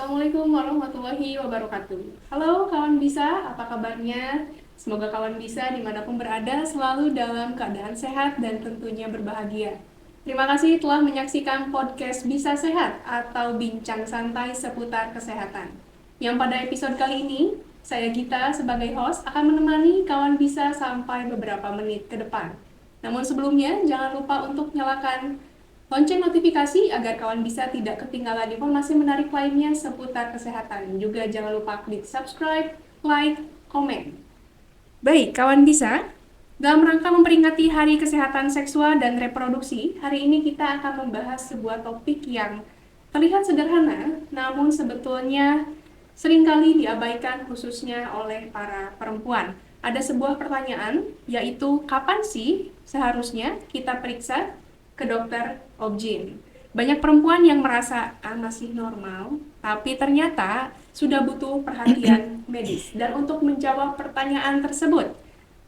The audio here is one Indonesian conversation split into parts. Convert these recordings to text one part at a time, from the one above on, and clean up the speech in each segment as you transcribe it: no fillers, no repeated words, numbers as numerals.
Assalamualaikum warahmatullahi wabarakatuh. Halo kawan bisa, apa kabarnya? Semoga kawan bisa dimanapun berada selalu dalam keadaan sehat dan tentunya berbahagia. Terima kasih telah menyaksikan podcast Bisa Sehat atau bincang santai seputar kesehatan. Yang pada episode kali ini, saya Gita sebagai host akan menemani kawan bisa sampai beberapa menit ke depan. Namun sebelumnya, jangan lupa untuk nyalakan lonceng notifikasi agar kawan bisa tidak ketinggalan informasi menarik lainnya seputar kesehatan. Juga jangan lupa klik subscribe, like, komen. Baik, kawan bisa. Dalam rangka memperingati Hari Kesehatan Seksual dan Reproduksi, hari ini kita akan membahas sebuah topik yang terlihat sederhana, namun sebetulnya seringkali diabaikan khususnya oleh para perempuan. Ada sebuah pertanyaan, yaitu kapan sih seharusnya kita periksa ke dokter OB/GYN? Banyak perempuan yang merasa masih normal, tapi ternyata sudah butuh perhatian medis. Dan untuk menjawab pertanyaan tersebut,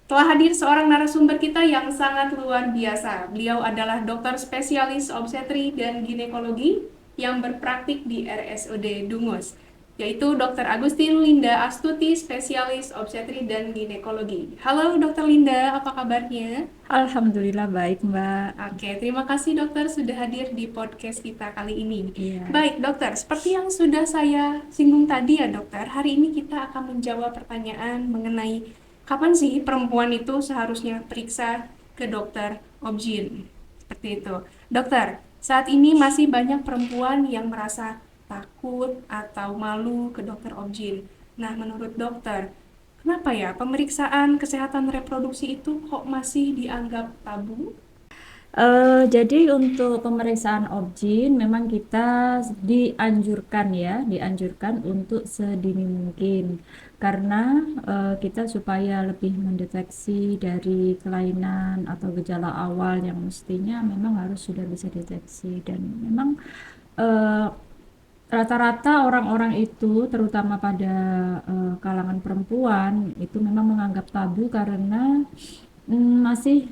telah hadir seorang narasumber kita yang sangat luar biasa. Beliau adalah dokter spesialis obstetri dan ginekologi yang berpraktik di RSUD Dungus, yaitu Dr. Agustin Linda Astuti, spesialis obstetri dan ginekologi. Halo Dr. Linda, apa kabarnya? Alhamdulillah baik, Mbak. Oke, terima kasih dokter sudah hadir di podcast kita kali ini. Iya. Baik dokter, seperti yang sudah saya singgung tadi ya dokter, hari ini kita akan menjawab pertanyaan mengenai kapan sih perempuan itu seharusnya periksa ke dokter OB/GYN. Seperti itu. Dokter, saat ini masih banyak perempuan yang merasa takut atau malu ke dokter OB/GYN. Nah, menurut dokter, kenapa ya pemeriksaan kesehatan reproduksi itu kok masih dianggap tabu? Jadi untuk pemeriksaan objin memang kita dianjurkan untuk sedini mungkin karena kita supaya lebih mendeteksi dari kelainan atau gejala awal yang mestinya memang harus sudah bisa deteksi dan memang eh, rata-rata orang-orang itu terutama pada kalangan perempuan itu memang menganggap tabu karena masih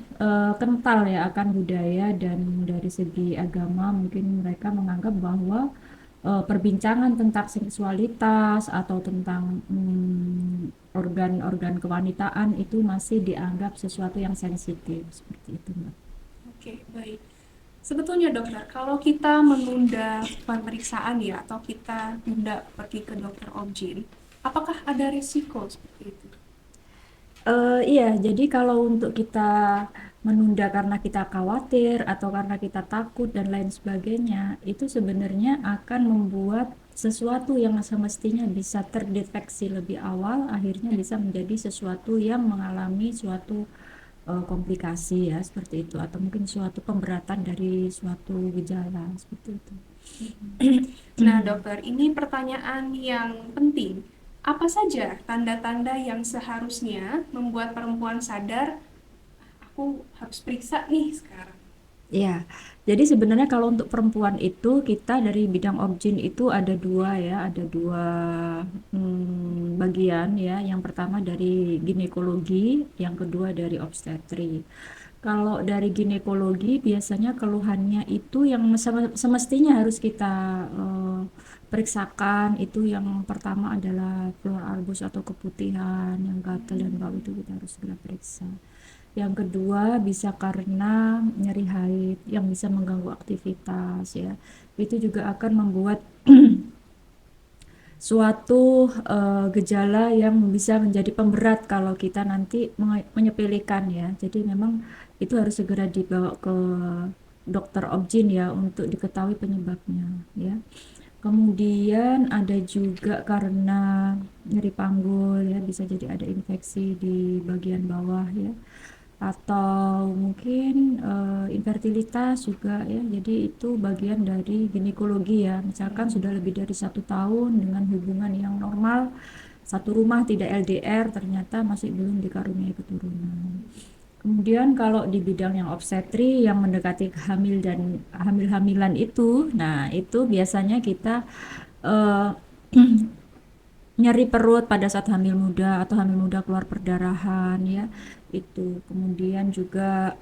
kental ya akan budaya dan dari segi agama mungkin mereka menganggap bahwa perbincangan tentang seksualitas atau tentang organ-organ kewanitaan itu masih dianggap sesuatu yang sensitif seperti itu, Mbak. Oke, baik. Sebetulnya dokter, kalau kita menunda pemeriksaan ya, atau kita tunda pergi ke dokter OB/GYN, apakah ada risiko seperti itu? Iya, jadi kalau untuk kita menunda karena kita khawatir atau karena kita takut dan lain sebagainya, itu sebenarnya akan membuat sesuatu yang semestinya bisa terdeteksi lebih awal, akhirnya bisa menjadi sesuatu yang mengalami suatu komplikasi ya seperti itu, atau mungkin suatu pemberatan dari suatu gejala seperti itu. Nah dokter, ini pertanyaan yang penting. Apa saja tanda-tanda yang seharusnya membuat perempuan sadar, aku harus periksa nih sekarang? Ya, jadi sebenarnya kalau untuk perempuan itu kita dari bidang objin itu ada dua ya, ada dua bagian ya. Yang pertama dari ginekologi, yang kedua dari obstetri. Kalau dari ginekologi biasanya keluhannya itu yang semestinya harus kita periksakan itu yang pertama adalah keluar albus atau keputihan, yang gatal dan bau itu kita harus segera periksa. Yang kedua bisa karena nyeri haid yang bisa mengganggu aktivitas ya. Itu juga akan membuat suatu gejala yang bisa menjadi pemberat kalau kita nanti menyepelekan ya. Jadi memang itu harus segera dibawa ke dokter obgyn ya untuk diketahui penyebabnya ya. Kemudian ada juga karena nyeri panggul ya, bisa jadi ada infeksi di bagian bawah ya, atau mungkin infertilitas juga ya. Jadi itu bagian dari ginekologi ya. Misalkan sudah lebih dari 1 tahun dengan hubungan yang normal, satu rumah tidak LDR, ternyata masih belum dikaruniai keturunan. Kemudian kalau di bidang yang obstetri yang mendekati hamil dan hamil-hamilan itu, nah itu biasanya kita eh, nyeri perut pada saat hamil muda atau hamil muda keluar perdarahan ya itu. Kemudian juga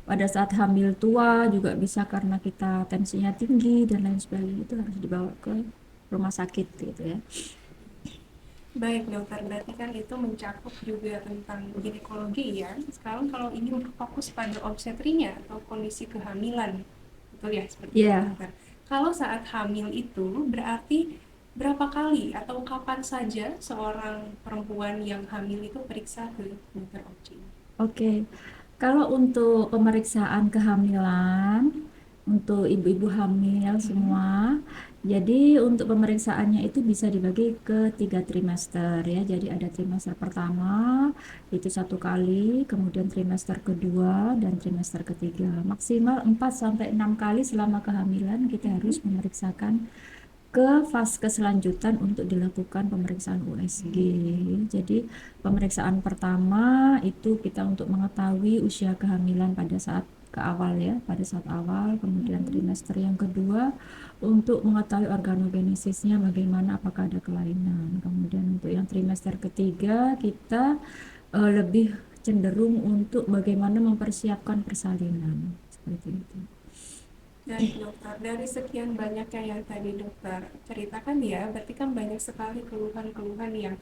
pada saat hamil tua juga bisa karena kita tensinya tinggi dan lain sebagainya, itu harus dibawa ke rumah sakit gitu ya. Baik dokter, berarti kan itu mencakup juga tentang ginekologi ya. Sekarang kalau ini berfokus pada obstetrinya atau kondisi kehamilan, betul ya seperti itu Ya, dokter. Kalau saat hamil itu berarti berapa kali atau kapan saja seorang perempuan yang hamil itu periksa ke dokter OB? oke. Kalau untuk pemeriksaan kehamilan, untuk ibu-ibu hamil Mhm. semua, jadi untuk pemeriksaannya itu bisa dibagi ke 3 trimester ya. Jadi ada trimester pertama itu 1 kali, kemudian trimester kedua dan trimester ketiga. Maksimal 4 sampai 6 kali selama kehamilan kita harus Mhm. memeriksakan ke fase selanjutan untuk dilakukan pemeriksaan USG. Jadi pemeriksaan pertama itu kita untuk mengetahui usia kehamilan pada saat ke awal ya, pada saat awal, kemudian Mhm. trimester yang kedua untuk mengetahui organogenesisnya bagaimana, apakah ada kelainan. Kemudian untuk yang trimester ketiga kita lebih cenderung untuk bagaimana mempersiapkan persalinan seperti itu. Baik dokter, dari sekian banyaknya yang tadi dokter ceritakan ya, berarti kan banyak sekali keluhan-keluhan yang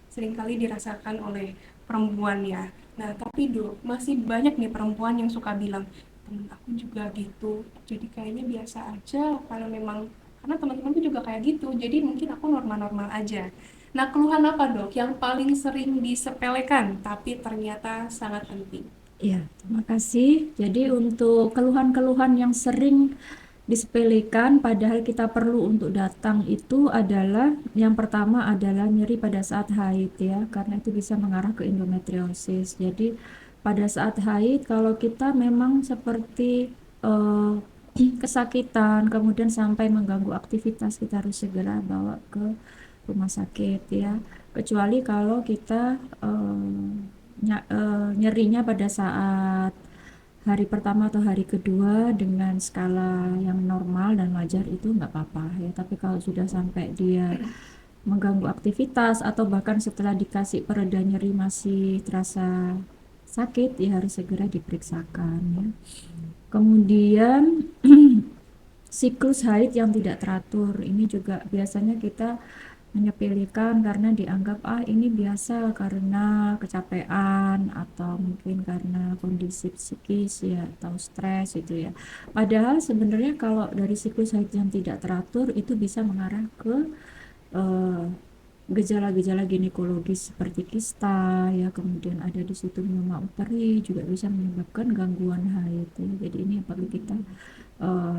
seringkali dirasakan oleh perempuan ya. Nah tapi dok, masih banyak nih perempuan yang suka bilang, temen aku juga gitu, jadi kayaknya biasa aja, karena teman-temanku juga kayak gitu, jadi mungkin aku normal-normal aja. Nah keluhan apa dok yang paling sering disepelekan tapi ternyata sangat penting? Ya, terima kasih. Jadi untuk keluhan-keluhan yang sering disepelekan padahal kita perlu untuk datang itu adalah yang pertama adalah nyeri pada saat haid ya, karena itu bisa mengarah ke endometriosis. Jadi pada saat haid kalau kita memang seperti eh, kesakitan kemudian sampai mengganggu aktivitas, kita harus segera bawa ke rumah sakit ya. Kecuali kalau kita nyerinya pada saat hari pertama atau hari kedua dengan skala yang normal dan wajar itu nggak apa-apa ya. Tapi kalau sudah sampai dia mengganggu aktivitas atau bahkan setelah dikasih pereda nyeri masih terasa sakit, ya harus segera diperiksakan ya. Kemudian siklus haid yang tidak teratur ini juga biasanya kita menyepelekan karena dianggap ini biasa karena kecapean atau mungkin karena kondisi psikis ya atau stres itu ya. Padahal sebenarnya kalau dari siklus haid yang tidak teratur itu bisa mengarah ke eh, gejala-gejala ginekologis seperti kista ya, kemudian ada di situ mioma uteri juga bisa menyebabkan gangguan haid ya. Jadi ini yang perlu kita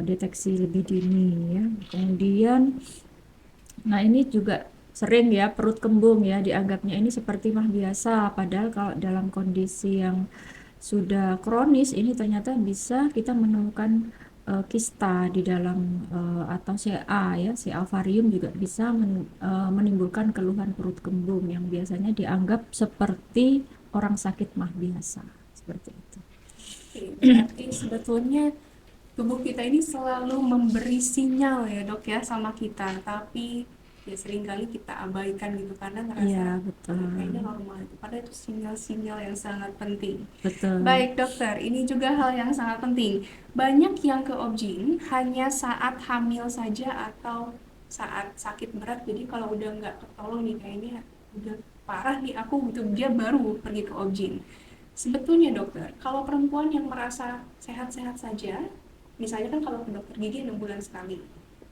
deteksi lebih dini ya. Kemudian nah ini juga sering ya perut kembung ya, dianggapnya ini seperti mah biasa, padahal kalau dalam kondisi yang sudah kronis ini ternyata bisa kita menemukan kista di dalam atau CA ya, CA ovarium juga bisa menimbulkan keluhan perut kembung yang biasanya dianggap seperti orang sakit mah biasa seperti itu. Oke, berarti sebetulnya tubuh kita ini selalu memberi sinyal ya dok ya sama kita, tapi ya seringkali kita abaikan gitu karena Iya ngerasa betul, kayaknya normal itu. Padahal itu sinyal-sinyal yang sangat penting. betul. Baik dokter, ini juga hal yang sangat penting. Banyak yang ke OB-GYN hanya saat hamil saja atau saat sakit berat. Jadi kalau udah nggak ketolong nih kayaknya udah parah nih aku gitu, dia baru pergi ke OB-GYN. Sebetulnya dokter, kalau perempuan yang merasa sehat-sehat saja, misalnya kan kalau ke dokter gigi 6 bulan sekali.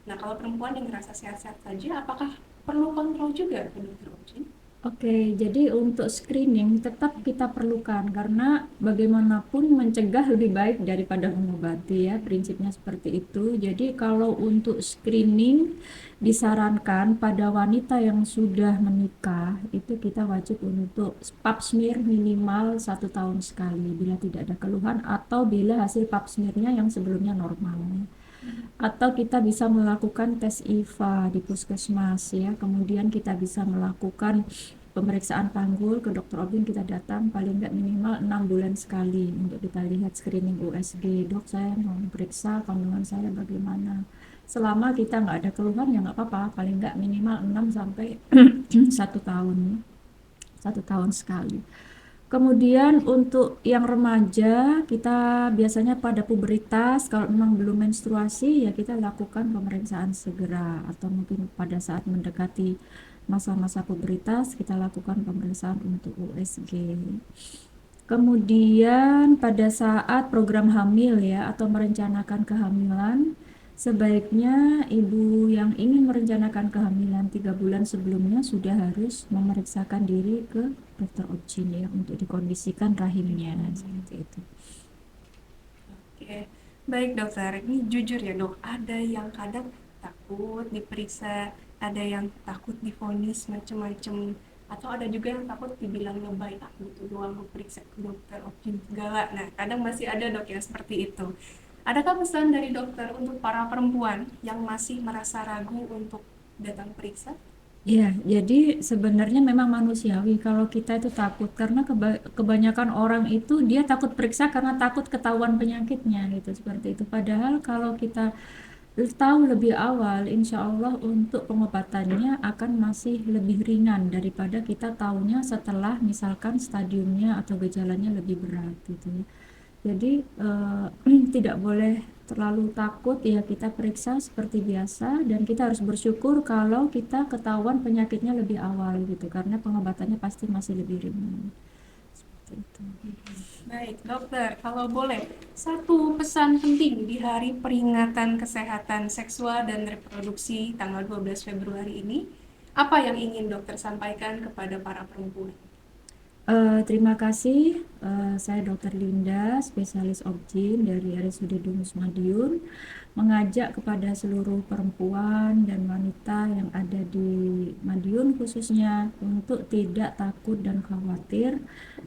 Nah, kalau perempuan yang merasa sehat-sehat saja, apakah perlu kontrol juga ke dokter OB-GYN? Oke, jadi untuk screening tetap kita perlukan karena bagaimanapun mencegah lebih baik daripada mengobati ya, prinsipnya seperti itu. Jadi kalau untuk screening disarankan pada wanita yang sudah menikah itu kita wajib untuk pap smear minimal 1 tahun sekali bila tidak ada keluhan atau bila hasil pap smearnya yang sebelumnya normal. Atau kita bisa melakukan tes IVA di puskesmas ya, kemudian kita bisa melakukan pemeriksaan panggul ke dokter obgyn, kita datang paling nggak minimal 6 bulan sekali untuk kita lihat screening USG. Dok, saya mau periksa kandungan saya bagaimana, selama kita nggak ada keluhan ya nggak apa-apa, paling nggak minimal 6 sampai 1 tahun 1 tahun sekali. Kemudian untuk yang remaja, kita biasanya pada pubertas, kalau memang belum menstruasi, ya kita lakukan pemeriksaan segera. Atau mungkin pada saat mendekati masa-masa pubertas, kita lakukan pemeriksaan untuk USG. Kemudian pada saat program hamil ya, atau merencanakan kehamilan, sebaiknya ibu yang ingin merencanakan kehamilan 3 bulan sebelumnya sudah harus memeriksakan diri ke dokter obgyn ya untuk dikondisikan rahimnya seperti itu. Oke, baik dokter. Ini jujur ya dok, ada yang kadang takut diperiksa, ada yang takut divonis macem-macem, atau ada juga yang takut dibilang lebay, ah gitu doang mau periksa ke dokter opin segala. Nah, kadang masih ada dok yang seperti itu. Adakah pesan dari dokter untuk para perempuan yang masih merasa ragu untuk datang periksa? Ya, jadi sebenarnya memang manusiawi kalau kita itu takut karena kebanyakan orang itu dia takut periksa karena takut ketahuan penyakitnya gitu seperti itu. Padahal kalau kita tahu lebih awal, insya Allah untuk pengobatannya akan masih lebih ringan daripada kita tahunya setelah misalkan stadiumnya atau gejalanya lebih berat gitu. Jadi tidak boleh terlalu takut ya, kita periksa seperti biasa dan kita harus bersyukur kalau kita ketahuan penyakitnya lebih awal gitu karena pengobatannya pasti masih lebih ringan. Seperti itu. Baik, dokter, kalau boleh, satu pesan penting di hari peringatan kesehatan seksual dan reproduksi tanggal 12 Februari ini, apa yang ingin dokter sampaikan kepada para perempuan? Terima kasih, saya Dr. Linda, spesialis obgyn dari RSUD Dumus Madiun, mengajak kepada seluruh perempuan dan wanita yang ada di Madiun khususnya untuk tidak takut dan khawatir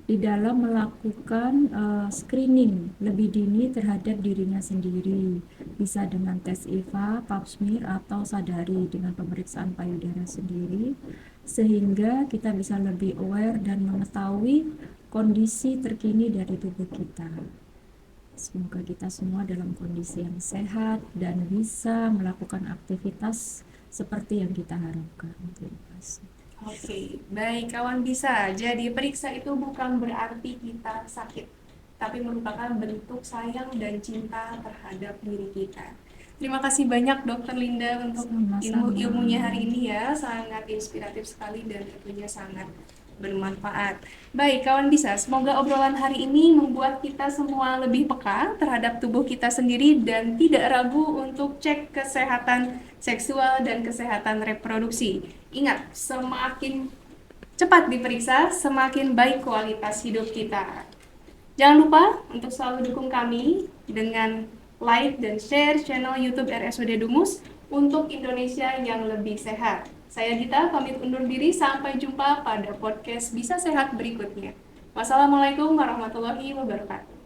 di dalam melakukan screening lebih dini terhadap dirinya sendiri, bisa dengan tes IVA, pap smear, atau sadari dengan pemeriksaan payudara sendiri, sehingga kita bisa lebih aware dan mengetahui kondisi terkini dari tubuh kita. Semoga kita semua dalam kondisi yang sehat dan bisa melakukan aktivitas seperti yang kita harapkan. Terima kasih. Oke, baik kawan bisa. Jadi periksa itu bukan berarti kita sakit, tapi merupakan bentuk sayang dan cinta terhadap diri kita. Terima kasih banyak Dokter Linda untuk Sama-sama. ilmunya hari ini ya, sangat inspiratif sekali dan tentunya sangat bermanfaat. Baik kawan bisa, semoga obrolan hari ini membuat kita semua lebih peka terhadap tubuh kita sendiri dan tidak ragu untuk cek kesehatan seksual dan kesehatan reproduksi. Ingat, semakin cepat diperiksa, semakin baik kualitas hidup kita. Jangan lupa untuk selalu dukung kami dengan like dan share channel YouTube RSUD Dumus untuk Indonesia yang lebih sehat. Saya Dita, pamit undur diri. Sampai jumpa pada podcast Bisa Sehat berikutnya. Wassalamualaikum warahmatullahi wabarakatuh.